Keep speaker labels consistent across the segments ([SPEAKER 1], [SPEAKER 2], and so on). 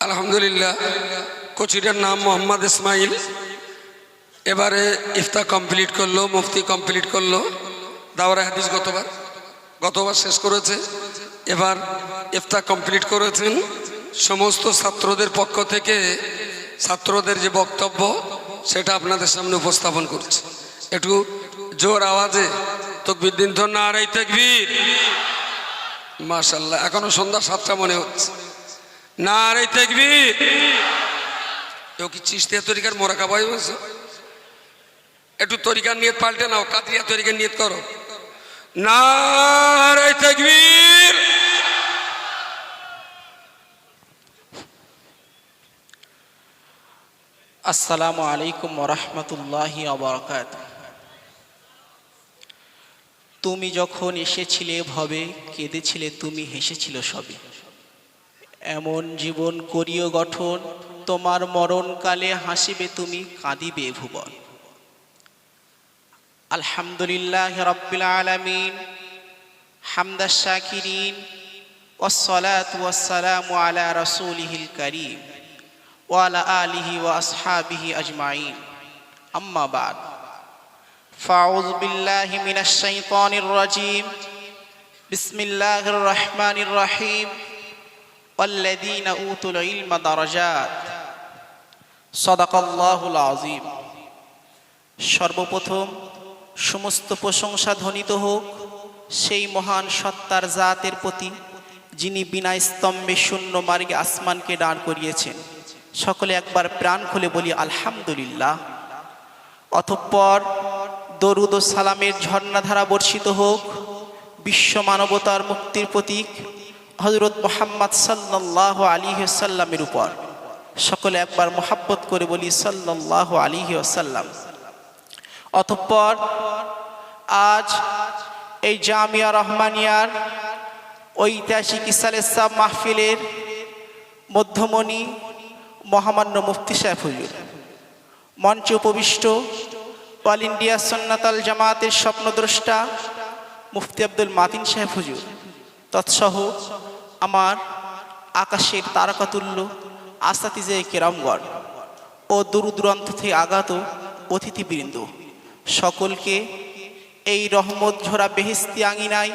[SPEAKER 1] আলহামদুলিল্লাহ, কোচিটার নাম মোহাম্মদ ইসমাইল। এবারে ইফতা কমপ্লিট করলো, মুফতি কমপ্লিট করলো, দাওরা হাদিস গতবার শেষ করেছে। এবার ইফতা কমপ্লিট করেছেন। সমস্ত ছাত্রদের পক্ষ থেকে ছাত্রদের যে বক্তব্য সেটা আপনাদের সামনে উপস্থাপন করছে। একটু জোর আওয়াজে তাকবীর দিন তো, নারে তাকবীর। মাশাআল্লাহ, এখনো সন্ধ্যা 7টা মনে হচ্ছে। নারে তাকবীর। কেউ কি চিশতিয়া তরিকার মোরাকাবা হয়েছে? একটু তরিকার নিয়ত পাল্টে নাও, কাদরিয়া তরিকার নিয়ত করো। নারে তাকবীর।
[SPEAKER 2] আসসালামু আলাইকুম ওয়া রাহমাতুল্লাহি ওয়া বারাকাতুহু। তুমি যখন এসেছিলে ভবে, কেঁদেছিলে তুমি, হেসেছিল সবে। এমন জীবন করিও গঠন, তোমার মরণকালে হাসিবে তুমি, কাঁদিবে ভুবন। আলহামদুলিল্লাহি রাব্বিল আলামিন, হামদাশ শাকিরিন, ওয়াসসালাতু ওয়াসসালামু আলা রাসূলিহিল কারীম ওয়া আলা আলিহি ওয়া আসহাবিহি আজমাইন। আম্মা বাদ, ফাউযু বিল্লাহি মিনাশ শাইতানির রাজীম। বিসমিল্লাহির রহমানির রহিম। ওয়াল্লাযীনা উতুল ইলমা দারাজাত। সাদাকাল্লাহুল আযীম। সর্বপ্রথম সমস্ত প্রশংসা ধ্বনিত হোক সেই মহান সত্তার জাতের প্রতি, যিনি বিনা স্তম্ভে শূন্য মার্গে আসমানকে দাঁড় করিয়েছেন। সকলে একবার প্রাণ খুলে বলি আলহামদুলিল্লাহ। অতঃপর দরুদ ও সালামের ঝর্ণাধারা বর্ষিত হোক বিশ্ব মানবতার মুক্তির প্রতীক হযরত মুহাম্মদ সাল্লাল্লাহু আলাইহি ওয়াসাল্লামের উপর। সকলে একবার মোহাব্বত করে বলি সাল্লাল্লাহু আলাইহি ওয়াসাল্লাম। অতঃপর আজ এই জামিয়া রহমানিয়ার ঐতিহাসিক ইসালেসাব মাহফিলের মধ্যমণি মহামান্য মুফতি সাহেব হুজুর, মঞ্চে উপবিষ্ট অল ইন্ডিয়া সুন্নাতাল জামাতের স্বপ্নদ্রষ্টা মুফতি আব্দুল মাতিন সাহেব হুজুর, তৎসহ আমার আকাশের তারকাতুল্য আসাতিজে কেরামগণ ও দূর দূরান্ত থেকে আগত অতিথিবৃন্দ, সকলকে এই রহমত ঝরা বেহেশতি আঙিনায়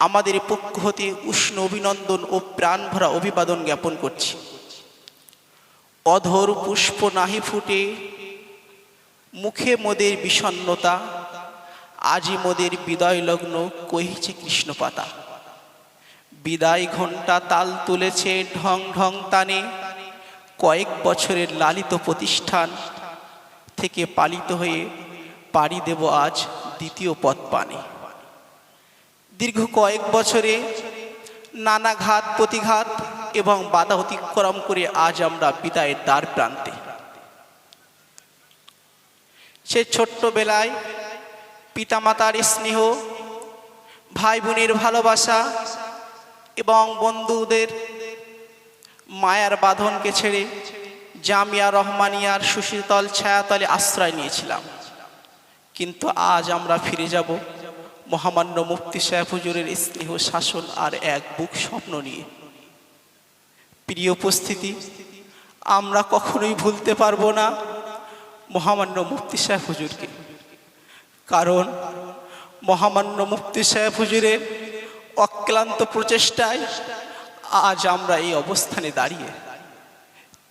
[SPEAKER 2] আমাদের পক্ষ হতে উষ্ণ অভিনন্দন ও প্রাণ ভরা অভিবাদন জ্ঞাপন করছি। অধর পুষ্প নাহি ফুটে, মুখে মোদের বিষণ্ণতা, আজি মোদের বিদায় লগ্ন কহিছে কৃষ্ণপাতা। বিদায় ঘণ্টা তাল তুলেছে ঢং ঢং তানে, কয়েক বছরের লালিত প্রতিষ্ঠান থেকে পালিত হয়ে পাড়ি দেব আজ দ্বিতীয় পথ পানে। দীর্ঘ কয়েক বছরে নানা ঘাত প্রতিঘাত এবং বাধা অতিক্রম করে আজ আমরা বিদায়ের দ্বার প্রান্তে। সে ছোট্টবেলায় পিতামাতার স্নেহ, ভাই বোনের ভালোবাসা এবং বন্ধুদের মায়ার বাঁধনকে ছেড়ে জামিয়া রহমানিয়ার সুশীতল ছায়াতলে আশ্রয় নিয়েছিলাম। কিন্তু আজ আমরা ফিরে যাব মহামান্য মুফতি সাহেব হুজুরের স্নেহ শাসন আর এক বুক স্বপ্ন নিয়ে। প্রিয় উপস্থিতি, আমরা কখনোই ভুলতে পারবো না মহামান্য মুফতি সাহেব হুজুরকে, কারণ মহামান্য মুফতি সাহেব হুজুরের অক্লান্ত প্রচেষ্টায় আজ আমরা এই অবস্থানে দাঁড়িয়ে।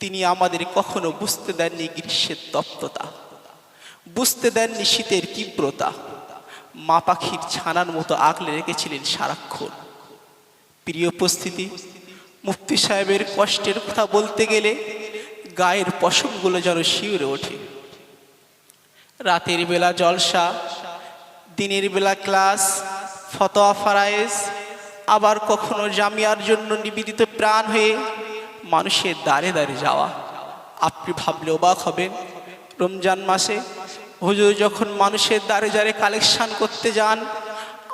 [SPEAKER 2] তিনি আমাদের কখনো বুঝতে দেননি গ্রীষ্মের তপ্ততা, বুঝতে দেননি শীতের তীব্রতা, মা পাখির ছানার মতো আগলে রেখেছিলেন সারাক্ষণ। প্রিয় উপস্থিতি, মুফতি সাহেবের কষ্টের কথা বলতে গেলে গায়ের পশমগুলো যেন শিউরে ওঠে। রাতের বেলা জলসা, দিনের বেলা ক্লাস, ফতোয়া ফারায়েজ, আবার কখনো জামিয়ার জন্য নিবেদিত প্রাণ হয়ে মানুষের দ্বারে দ্বারে যাওয়া। আপনি ভাবলে অবাক হবেন, রমজান মাসে হুজুর যখন মানুষের দ্বারে দ্বারে কালেকশন করতে যান,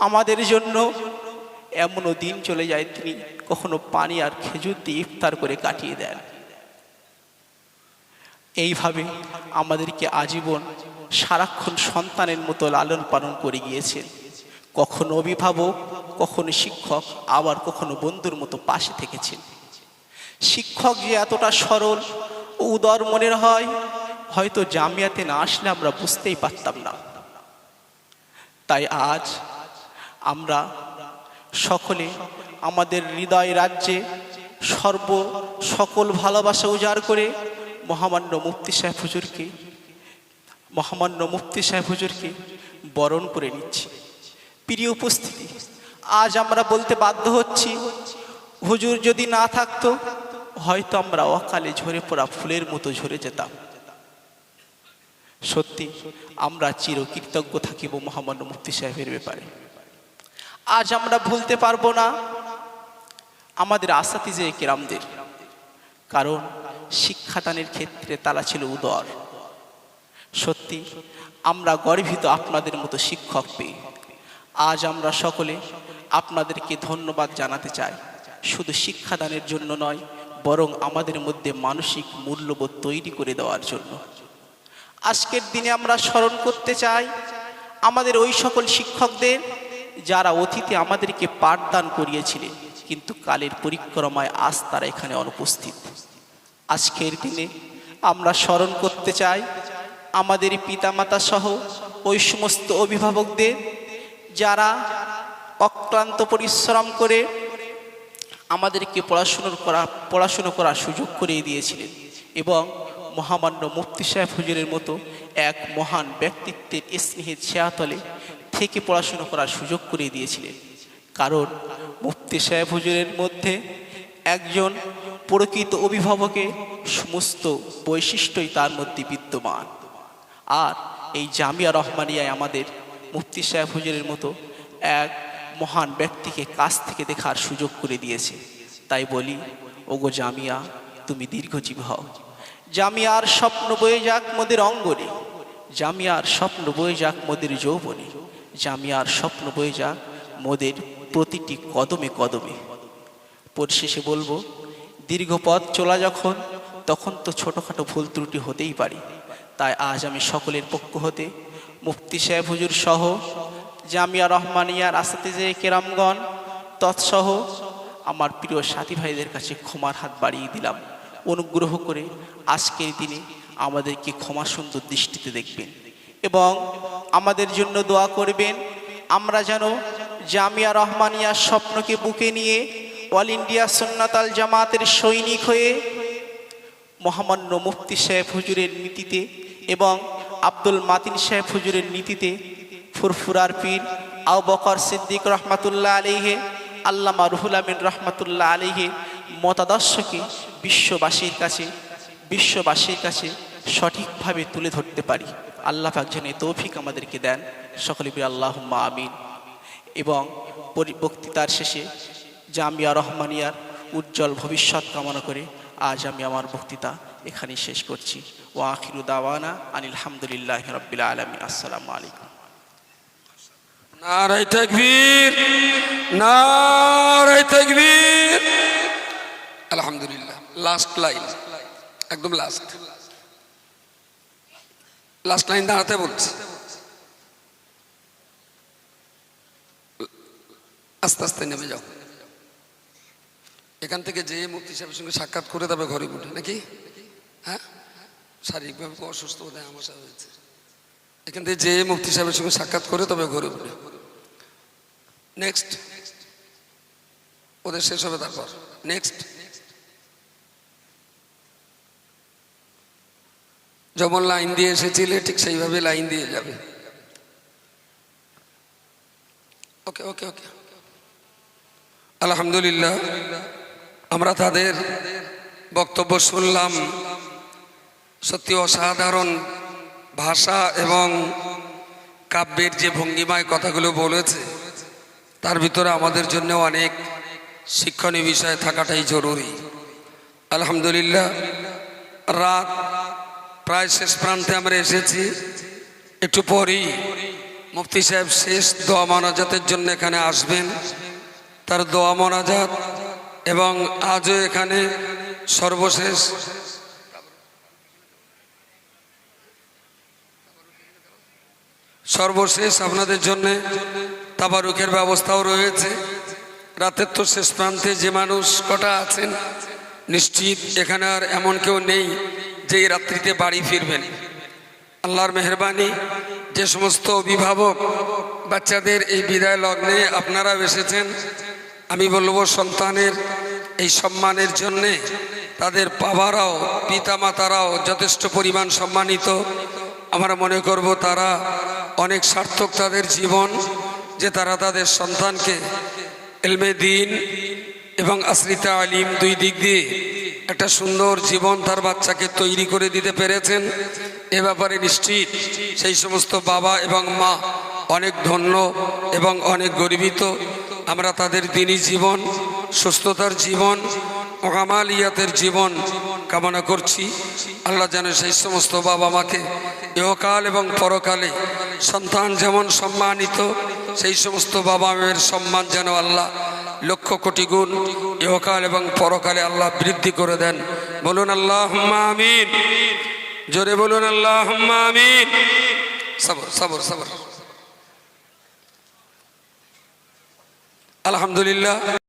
[SPEAKER 2] আমাদের জন্য এমনও দিন চলে যায় তিনি কখনো পানি আর খেজুর দিয়ে ইফতার করে কাটিয়ে দেন। এইভাবে আমাদেরকে আজীবন সারাক্ষণ সন্তানের মতো লালন পালন করে গিয়েছেন। কখনো অভিভাবক, কখনো শিক্ষক, আবার কখনো বন্ধুর মতো পাশে থেকেছেন। শিক্ষক যে এতটা সরল ও উদার মনের হয়, হয়তো জামিয়াতে না আসলে আমরা বুঝতেই পারতাম না। তাই আজ আমরা সকলে আমাদের হৃদয় রাজ্যে সকল ভালোবাসা উজাড় করে মহামান্য মুফতি সাহেব হুজুরকে বরণ করে নিচ্ছি। প্রিয় উপস্থিতি, আজ আমরা বলতে বাধ্য হচ্ছি, হুজুর যদি না থাকতো হয়তো আমরা অকালে ঝরে পড়া ফুলের মতো ঝরে যেতাম। সত্যি আমরা চিরকৃতজ্ঞ থাকিব মহামান্য মুফতি সাহেবের ব্যাপারে। আজ আমরা ভুলতে পারবো না আমাদের আসাতিজে কেরামদের, কারণ শিক্ষাদানের ক্ষেত্রে তারা ছিল উদার। সত্যি আমরা গর্বিত আপনাদের মতো শিক্ষক পেয়ে। আজ আমরা সকলে আপনাদেরকে ধন্যবাদ জানাতে চাই, শুধু শিক্ষাদানের জন্য নয়, বরং আমাদের মধ্যে মানসিক মূল্যবোধ তৈরি করে দেওয়ার জন্য। আজকের দিনে আমরা স্মরণ করতে চাই আমাদের ওই সকল শিক্ষকদের যারা অতীতে আমাদেরকে পাঠদান করিয়েছিলেন, কিন্তু কালের পরিক্রমায় আজ তারা এখানে অনুপস্থিত। আজকের দিনে আমরা স্মরণ করতে চাই আমাদের পিতামাতা সহ ওই সমস্ত অভিভাবকদের যারা অক্লান্ত পরিশ্রম করে আমাদেরকে পড়াশুনো করার সুযোগ করে দিয়েছিলেন, এবং মহামান্য মুফতি সাহেব হুজুরের মতো এক মহান ব্যক্তিত্বের স্নেহের ছায়াতলে থেকে পড়াশুনো করার সুযোগ করে দিয়েছিলেন। কারণ মুফতি সাহেব হুজুরের মধ্যে একজন প্রকৃত অভিভাবকের সমস্ত বৈশিষ্ট্যই তার মধ্যে বিদ্যমান। আর এই জামিয়া রহমানিয়ায় আমাদের মুফতি সাহেব হুজুরের মতো এক মহান ব্যক্তিকে কাছ থেকে দেখার সুযোগ করে দিয়েছে। তাই বলি, ওগো জামিয়া, তুমি দীর্ঘজীবী হও। জামিয়ার স্বপ্ন বয়ে যাক মোদের অঙ্গনে, জামিয়ার স্বপ্ন বয়ে যাক মোদের যৌবনে, জামিয়ার স্বপ্ন বয়ে যাক মোদের প্রতিটি কদমে কদমে। পরিশেষে বলবো, দীর্ঘ পথ চলা যখন, তখন তো ছোটোখাটো ভুল ত্রুটি হতেই পারে। তাই আজ আমি সকলের পক্ষ হতে মুফতি সাহেব হুজুর সহ জামিয়া রহমানিয়ার আসাতিজে কেরামগণ তৎসহ আমার প্রিয় সাথী ভাইদের কাছে ক্ষমার হাত বাড়িয়ে দিলাম। অনুগ্রহ করে আজকের দিনে আমাদেরকে ক্ষমা সুন্দর দৃষ্টিতে দেখবেন এবং আমাদের জন্য দোয়া করবেন। আমরা যেন জামিয়া রহমানিয়ার স্বপ্নকে বুকে নিয়ে অল ইন্ডিয়া সুন্নাত আল জামাতের সৈনিক হয়ে মহামান্য মুফতি সাহেব হুজুরের নীতিতে এবং আব্দুল মাতিন সাহেব হুজুরের নীতিতে ফুরফুরার পীর আবু বকর সিদ্দিক রহমাতুল্লাহ আলাইহি, আল্লামা রুহুল আমিন রহমাতুল্লাহ আলাইহি মতাদর্শকে বিশ্ববাসীর কাছে সঠিকভাবে তুলে ধরতে পারি। আল্লাহ পাক যেন তৌফিক আমাদেরকে দেন। সকলে বলি আল্লাহুম্মা আমিন। এবং বক্তৃতার শেষে জামিয়া রহমানিয়ার উজ্জ্বল ভবিষ্যৎ কামনা করে আজ আমি আমার বক্তৃতা এখানেই শেষ করছি। ওয়া আখিরু দাওয়ানা আনিল হামদুলিল্লাহি রাব্বিল আলামিন। আসসালামু আলাইকুম।
[SPEAKER 1] নারায়ে তাকবীর, নারায়ে তাকবীর। আলহামদুলিল্লাহ। লাস্ট লাইন, একদম লাস্ট লাইন দাঁড়াতে বলছি। আস্তে আস্তে নেমে যাও। এখান থেকে যে মুফতি সাহেবের সঙ্গে সাক্ষাৎ করে তবে ঘরে উঠে নাকি, হ্যাঁ, শারীরিকভাবে অসুস্থ বোধ হয় আমাশা হয়েছে। এখান থেকে যে মুফতি সাহেবের সঙ্গে সাক্ষাৎ করে তবে ঘরে উঠে। নেক্সট ওদের শেষ হবে, তারপর নেক্সট। যেমন লাইন দিয়ে এসেছিলে ঠিক সেইভাবে লাইন দিয়ে যাবে। ওকে ওকে ওকে। আলহামদুলিল্লাহ, আমরা তাদের বক্তব্য শুনলাম। সত্যি অসাধারণ ভাষা এবং কাব্যের যে ভঙ্গিমায় কথাগুলো বলেছে, তার ভিতরে আমাদের জন্য অনেক শিক্ষণীয় বিষয় থাকাটাই জরুরি। আলহামদুলিল্লাহ, রাত প্রায় শেষ প্রান্তে আমরা এসেছি। একটু পরই মুফতি সাহেব শেষ দোয়া মোনাজাতের জন্য এখানে আসবেন। তার দোয়া মোনাজাত এবং আজও এখানে সর্বশেষ আপনাদের জন্য তাবারুকের ব্যবস্থাও রয়েছে। রাতের তো শেষ প্রান্তে যে মানুষ কটা আছেন নিশ্চিত এখানে আর এমন কেউ নেই যে এই রাত্রিতে বাড়ি ফিরবেন। আল্লাহর মেহেরবানি, যে সমস্ত অভিভাবক বাচ্চাদের এই বিদায় লগ্নে আপনারাও এসেছেন, আমি বলবো সন্তানের এই সম্মানের জন্যে তাদের বাবারাও পিতামাতারাও যথেষ্ট পরিমাণ সম্মানিত। আমরা মনে করব তারা অনেক সার্থক তাদের জীবন, যে তারা তাদের সন্তানকে ইলমে দ্বীন এবং আসলি তালিম দুই দিক দিয়ে একটা সুন্দর জীবন তার বাচ্চাকে তৈরি করে দিতে পেরেছেন। এ ব্যাপারে নিশ্চিত সেই সমস্ত বাবা এবং মা অনেক ধন্য এবং অনেক গর্বিত। আমরা তাদের দিনী জীবন, সুস্থতার জীবন, কামালিয়াতের জীবন কামনা করছি। আল্লাহ যেন সেই সমস্ত বাবা মাকে ইহকাল এবং পরকালে সন্তান যেমন সম্মানিত, সেই সমস্ত বাবা মায়ের সম্মান যেন আল্লাহ লক্ষ কোটি গুণ ইহকাল এবং পরকালে আল্লাহ বৃদ্ধি করে দেন। বলুন আল্লাহুম্মা আমিন। জোরে বলুন আল্লাহুম্মা আমিন। সবর সবর সবর। আলহামদুলিল্লাহ।